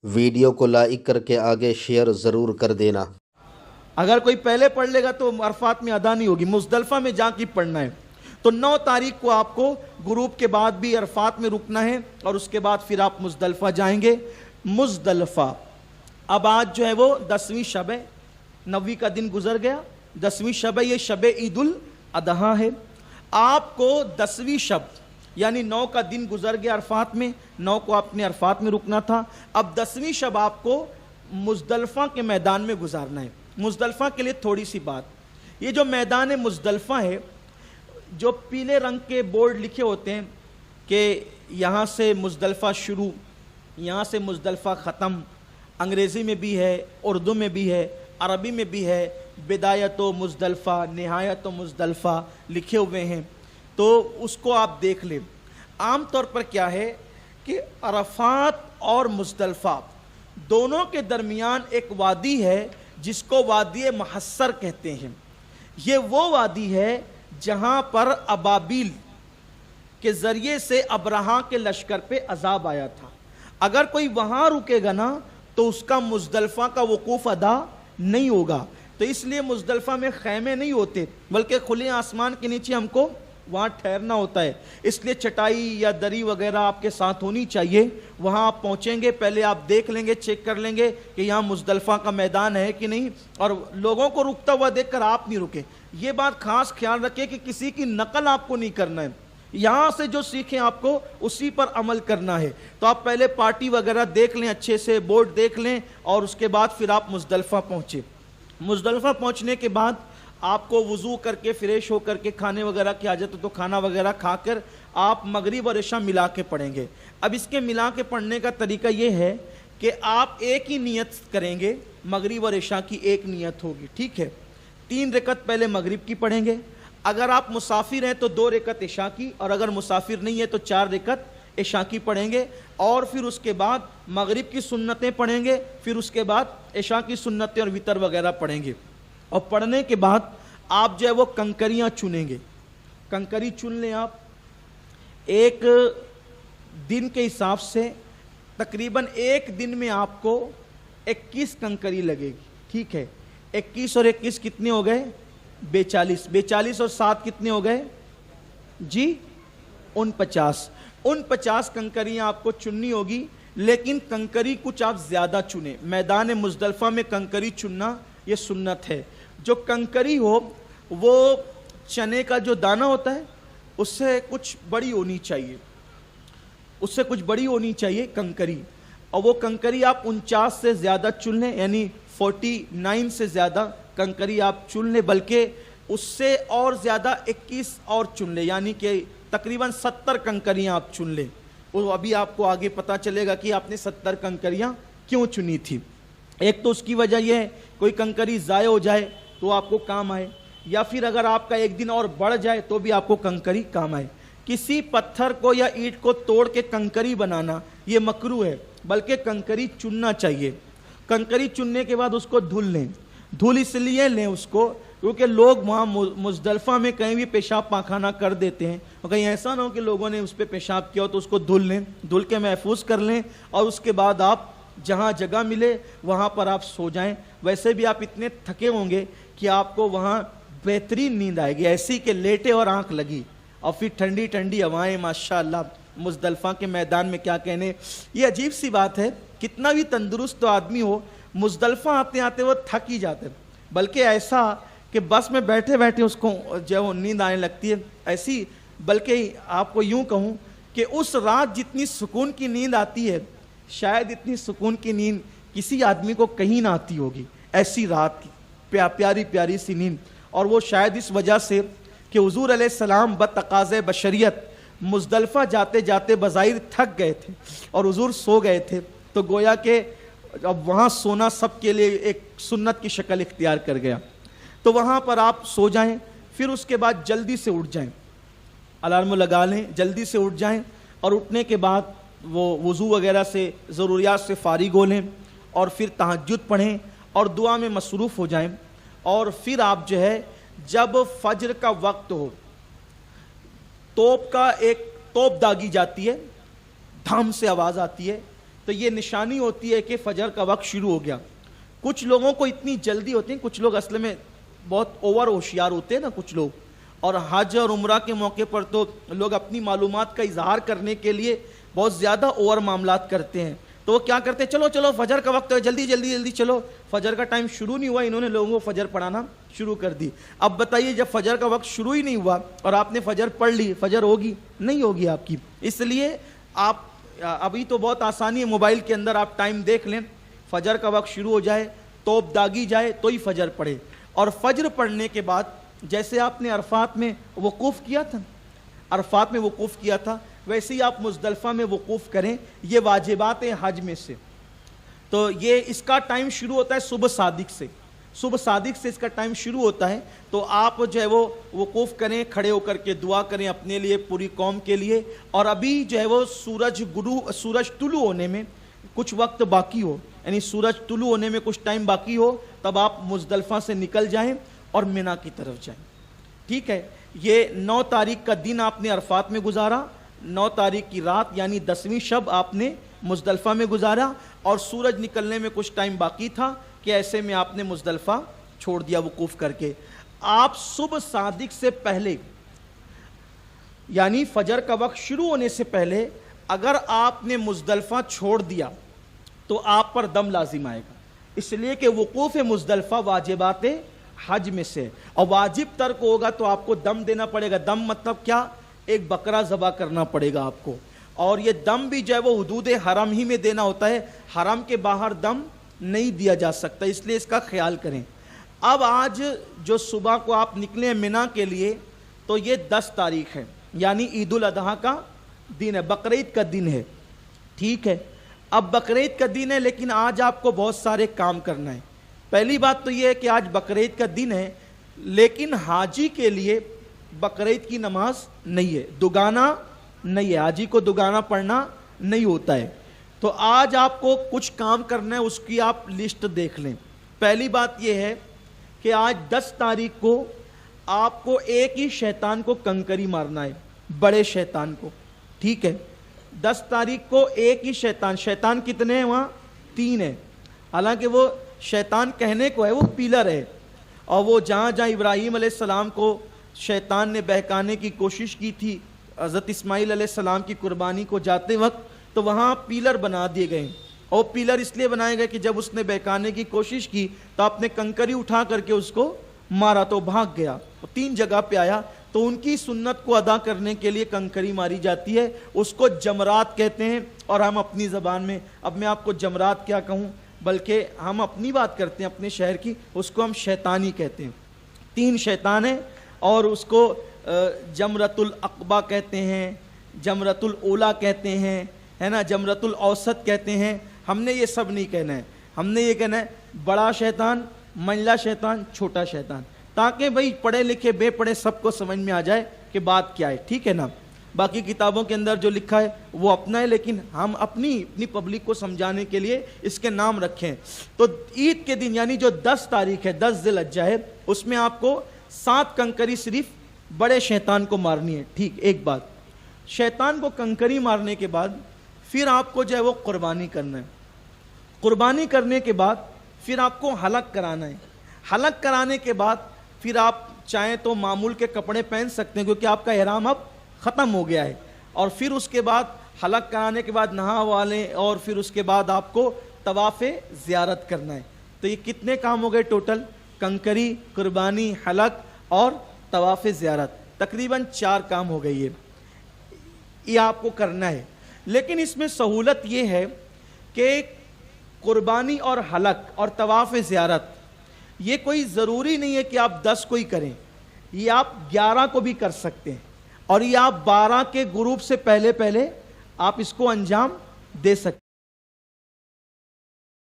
Video کو like کر کے آگے شیئر ضرور کر دینا۔ اگر کوئی پہلے پڑھ لے گا تو عرفات میں ادا نہیں ہوگی، مزدلفہ میں جا کے پڑھنا ہے۔ تو 9 تاریخ کو آپ کو غروب کے بعد بھی عرفات میں رکنا ہے اور اس کے بعد پھر آپ مزدلفہ جائیں گے۔ مزدلفہ اب آج جو ہے وہ 10ویں شب ہے، 9ویں کا دن گزر گیا، 10ویں شب ہے، یہ شب عید الاضحیٰ ہے۔ آپ کو 10ویں شب یعنی 9 کا دن گزر گیا عرفات میں، 9 کو آپ نے عرفات میں رکنا تھا، اب 10ویں شب آپ کو مزدلفہ کے میدان میں گزارنا ہے۔ مزدلفہ کے لیے تھوڑی سی بات، یہ جو میدان مزدلفہ ہے، جو پیلے رنگ کے بورڈ لکھے ہوتے ہیں کہ یہاں سے مزدلفہ شروع، یہاں سے مزدلفہ ختم، انگریزی میں بھی ہے، اردو میں بھی ہے، عربی میں بھی ہے، بدایت و مزدلفہ، نہایت و مزدلفہ لکھے ہوئے ہیں، تو اس کو آپ دیکھ لیں۔ عام طور پر کیا ہے کہ عرفات اور مزدلفہ دونوں کے درمیان ایک وادی ہے جس کو وادی محصر کہتے ہیں۔ یہ وہ وادی ہے جہاں پر ابابیل کے ذریعے سے ابرہہ کے لشکر پہ عذاب آیا تھا۔ اگر کوئی وہاں رکے گا نا تو اس کا مزدلفہ کا وقوف ادا نہیں ہوگا، تو اس لیے مزدلفہ میں خیمے نہیں ہوتے بلکہ کھلے آسمان کے نیچے ہم کو وہاں ٹھہرنا ہوتا ہے، اس لیے چٹائی یا دری وغیرہ آپ کے ساتھ ہونی چاہیے۔ وہاں آپ پہنچیں گے، پہلے آپ دیکھ لیں گے، چیک کر لیں گے کہ یہاں مزدلفہ کا میدان ہے کہ نہیں، اور لوگوں کو رکتا ہوا دیکھ کر آپ نہیں رکے۔ یہ بات خاص خیال رکھیں کہ کسی کی نقل آپ کو نہیں کرنا ہے، یہاں سے جو سیکھیں آپ کو اسی پر عمل کرنا ہے۔ تو آپ پہلے پارٹی وغیرہ دیکھ لیں، اچھے سے بورڈ دیکھ لیں، اور اس کے بعد پھر آپ مزدلفہ پہنچے۔ مزدلفہ پہنچنے کے بعد آپ کو وضو کر کے فریش ہو کر کے کھانے وغیرہ کی حاجت ہو تو کھانا وغیرہ کھا کر آپ مغرب اور عشاء ملا کے پڑھیں گے۔ اب اس کے ملا کے پڑھنے کا طریقہ یہ ہے کہ آپ ایک ہی نیت کریں گے، مغرب اور عشاء کی ایک نیت ہوگی، ٹھیک ہے۔ 3 رکعت پہلے مغرب کی پڑھیں گے، اگر آپ مسافر ہیں تو 2 رکعت عشاء کی، اور اگر مسافر نہیں ہے تو 4 رکعت عشاء کی پڑھیں گے، اور پھر اس کے بعد مغرب کی سنتیں پڑھیں گے، پھر اس کے بعد عشاء کی سنتیں اور وتر وغیرہ پڑھیں گے۔ اور پڑھنے کے بعد آپ جو ہے وہ کنکریاں چنیں گے، کنکری چن لیں آپ۔ ایک دن کے حساب سے تقریباً ایک دن میں آپ کو 21 کنکری لگے گی، ٹھیک ہے۔ 21 اور 21 کتنے ہو گئے؟ 42۔ 42 اور 7 کتنے ہو گئے جی؟ 49۔ 49 کنکریاں آپ کو چننی ہوگی، لیکن کنکری کچھ آپ زیادہ چنیں۔ میدان مزدلفہ میں کنکری چننا یہ سنت ہے۔ جو کنکری ہو وہ چنے کا جو دانہ ہوتا ہے اس سے کچھ بڑی ہونی چاہیے، اس سے کچھ بڑی ہونی چاہیے کنکری، اور وہ کنکری آپ 49 سے زیادہ چن لیں، یعنی 49 سے زیادہ کنکری آپ چن لیں، بلکہ اس سے اور زیادہ 21 اور چن لیں، یعنی کہ تقریباً 70 کنکریاں آپ چن لیں۔ وہ ابھی آپ کو آگے پتہ چلے گا کہ آپ نے 70 کنکریاں کیوں چنی تھی۔ ایک تو اس کی وجہ یہ ہے کوئی کنکری ضائع ہو جائے تو آپ کو کام آئے، یا پھر اگر آپ کا ایک دن اور بڑھ جائے تو بھی آپ کو کنکری کام آئے۔ کسی پتھر کو یا اینٹ کو توڑ کے کنکری بنانا یہ مکروہ ہے، بلکہ کنکری چننا چاہیے۔ کنکری چننے کے بعد اس کو دھل لیں۔ دھل اس لیے لیں اس کو کیونکہ لوگ وہاں مزدلفہ میں کہیں بھی پیشاب پاخانہ کر دیتے ہیں، اور کہیں ایسا نہ ہو کہ لوگوں نے اس پہ پیشاب کیا ہو، تو اس کو دھل لیں، دھل کے محفوظ کر لیں، اور اس کے بعد آپ جہاں جگہ ملے وہاں پر آپ سو جائیں۔ ویسے بھی آپ اتنے تھکے ہوں گے کہ آپ کو وہاں بہترین نیند آئے گی، ایسی کہ لیٹے اور آنکھ لگی، اور پھر ٹھنڈی ٹھنڈی ہوائیں، ماشاءاللہ مزدلفہ کے میدان میں کیا کہنے۔ یہ عجیب سی بات ہے، کتنا بھی تندرست تو آدمی ہو، مزدلفہ آتے آتے وہ تھک ہی جاتے، بلکہ ایسا کہ بس میں بیٹھے بیٹھے اس کو جو نیند آنے لگتی ہے ایسی۔ بلکہ آپ کو یوں کہوں کہ اس رات جتنی سکون کی نیند آتی ہے، شاید اتنی سکون کی نیند کسی آدمی کو کہیں نہ آتی ہوگی، ایسی رات کی پیاری پیاری سی نیند۔ اور وہ شاید اس وجہ سے کہ حضور علیہ السلام بتقاضے بشریت مزدلفہ جاتے جاتے بظاہر تھک گئے تھے اور حضور سو گئے تھے، تو گویا کہ اب وہاں سونا سب کے لیے ایک سنت کی شکل اختیار کر گیا، تو وہاں پر آپ سو جائیں، پھر اس کے بعد جلدی سے اٹھ جائیں، الارم لگا لیں، جلدی سے اٹھ جائیں، اور اٹھنے کے بعد وہ وضو وغیرہ سے ضروریات سے فارغ ہو لیں، اور پھر تہجد پڑھیں اور دعا میں مصروف ہو جائیں۔ اور پھر آپ جو ہے جب فجر کا وقت ہو، توپ داگی جاتی ہے، دھام سے آواز آتی ہے تو یہ نشانی ہوتی ہے کہ فجر کا وقت شروع ہو گیا. کچھ لوگوں کو اتنی جلدی ہوتی ہے, کچھ لوگ اصل میں بہت اوور ہوشیار ہوتے ہیں نا کچھ لوگ, اور حج اور عمرہ کے موقع پر تو لوگ اپنی معلومات کا اظہار کرنے کے لیے بہت زیادہ اوور معاملات کرتے ہیں. تو وہ کیا کرتے ہیں, چلو چلو فجر کا وقت ہے, جلدی جلدی جلدی چلو. فجر کا ٹائم شروع نہیں ہوا, انہوں نے لوگوں کو فجر پڑھانا شروع کر دی. اب بتائیے جب فجر کا وقت شروع ہی نہیں ہوا اور آپ نے فجر پڑھ لی, فجر ہوگی نہیں ہوگی آپ کی. اس لیے آپ ابھی تو بہت آسانی ہے, موبائل کے اندر آپ ٹائم دیکھ لیں, فجر کا وقت شروع ہو جائے, توپ داغی جائے تو ہی فجر پڑھے. اور فجر پڑھنے کے بعد جیسے آپ نے عرفات میں وقوف کیا تھا, ویسے ہی آپ مزدلفہ میں وقوف کریں. یہ واجبات حج میں سے. تو یہ اس کا ٹائم شروع ہوتا ہے صبح صادق سے اس کا ٹائم شروع ہوتا ہے. تو آپ جو ہے وہ وقوف کریں, کھڑے ہو کر کے دعا کریں اپنے لیے, پوری قوم کے لیے. اور ابھی جو ہے وہ سورج طلوع ہونے میں کچھ وقت باقی ہو, یعنی سورج طلوع ہونے میں کچھ ٹائم باقی ہو, تب آپ مزدلفہ سے نکل جائیں اور مینا کی طرف جائیں. ٹھیک ہے, یہ 9 تاریخ کا دن آپ نے عرفات میں گزارا, 9 تاریخ کی رات یعنی 10ویں شب آپ نے مزدلفہ میں گزارا, اور سورج نکلنے میں کچھ ٹائم باقی تھا کہ ایسے میں آپ نے مزدلفہ چھوڑ دیا وقوف کر کے. آپ صبح صادق سے پہلے یعنی فجر کا وقت شروع ہونے سے پہلے اگر آپ نے مزدلفہ چھوڑ دیا تو آپ پر دم لازم آئے گا, اس لیے کہ وقوف مزدلفہ واجبات حج میں سے, اور واجب ترک ہوگا تو آپ کو دم دینا پڑے گا. دم مطلب کیا, ایک بکرا ذبح کرنا پڑے گا آپ کو, اور یہ دم بھی جو ہے وہ حدود حرم ہی میں دینا ہوتا ہے, حرم کے باہر دم نہیں دیا جا سکتا, اس لیے اس کا خیال کریں. اب آج جو صبح کو آپ نکلے ہیں مینا کے لیے, تو یہ 10 تاریخ ہے یعنی عید الاضحیٰ کا دن ہے, بقرعید کا دن ہے. ٹھیک ہے, اب بقرعید کا دن ہے لیکن آج آپ کو بہت سارے کام کرنا ہے. پہلی بات تو یہ ہے کہ آج بقرعید کا دن ہے, لیکن حاجی کے لیے بقرعید کی نماز نہیں ہے, دگانا نہیں ہے, حاجی کو دگانا پڑھنا نہیں ہوتا ہے. تو آج آپ کو کچھ کام کرنا ہے, اس کی آپ لسٹ دیکھ لیں. پہلی بات یہ ہے کہ آج 10 تاریخ کو آپ کو ایک ہی شیطان کو کنکری مارنا ہے, بڑے شیطان کو. ٹھیک ہے, 10 تاریخ کو ایک ہی شیطان کتنے ہیں وہاں, 3 ہیں. حالانکہ وہ شیطان کہنے کو ہے وہ پیلر ہے, اور وہ جہاں ابراہیم علیہ السلام کو شیطان نے بہکانے کی کوشش کی تھی حضرت اسماعیل علیہ السلام کی قربانی کو جاتے وقت, تو وہاں پیلر بنا دیے گئے. اور پیلر اس لیے بنائے گئے کہ جب اس نے بہکانے کی کوشش کی تو آپ نے کنکری اٹھا کر کے اس کو مارا تو بھاگ گیا, 3 جگہ پہ آیا. تو ان کی سنت کو ادا کرنے کے لیے کنکری ماری جاتی ہے, اس کو جمرات کہتے ہیں. اور ہم اپنی زبان میں, اب میں آپ کو جمرات کیا کہوں, بلکہ ہم اپنی بات کرتے ہیں اپنے شہر کی, اس کو ہم شیطانی کہتے ہیں. 3 شیطان ہیں, اور اس کو جمرۃ العقبہ کہتے ہیں, جمرۃ الاولیٰ کہتے ہیں, ہے نا, جمرۃ الاوسط کہتے ہیں. ہم نے یہ سب نہیں کہنا ہے, ہم نے یہ کہنا ہے بڑا شیطان, منجلا شیطان, چھوٹا شیطان, تاکہ بھئی پڑھے لکھے بے پڑھے سب کو سمجھ میں آ جائے کہ بات کیا ہے. ٹھیک ہے نا, باقی کتابوں کے اندر جو لکھا ہے وہ اپنا ہے, لیکن ہم اپنی پبلک کو سمجھانے کے لیے اس کے نام رکھیں. تو عید کے دن یعنی جو 10 تاریخ ہے, 10 ذی الحجہ ہے, اس میں آپ کو 7 کنکری صرف بڑے شیطان کو مارنی ہے. ٹھیک, ایک بات, شیطان کو کنکری مارنے کے بعد پھر آپ کو جو ہے وہ قربانی کرنا ہے. قربانی کرنے کے بعد پھر آپ کو حلق کرانا ہے. حلق کرانے کے بعد پھر آپ چاہیں تو معمول کے کپڑے پہن سکتے ہیں کیونکہ آپ کا احرام اب ختم ہو گیا ہے. اور پھر اس کے بعد حلق کرانے کے بعد نہا والے, اور پھر اس کے بعد آپ کو طواف زیارت کرنا ہے. تو یہ کتنے کام ہو گئے ٹوٹل, کنکری, قربانی, حلق اور طواف زیارت, تقریباً 4 کام ہو گئی ہے. یہ آپ کو کرنا ہے. لیکن اس میں سہولت یہ ہے کہ قربانی اور حلق اور طواف زیارت یہ کوئی ضروری نہیں ہے کہ آپ 10 کو ہی کریں, یہ آپ 11 کو بھی کر سکتے ہیں, اور یہ آپ 12 کے گروپ سے پہلے آپ اس کو انجام دے سکتے ہیں.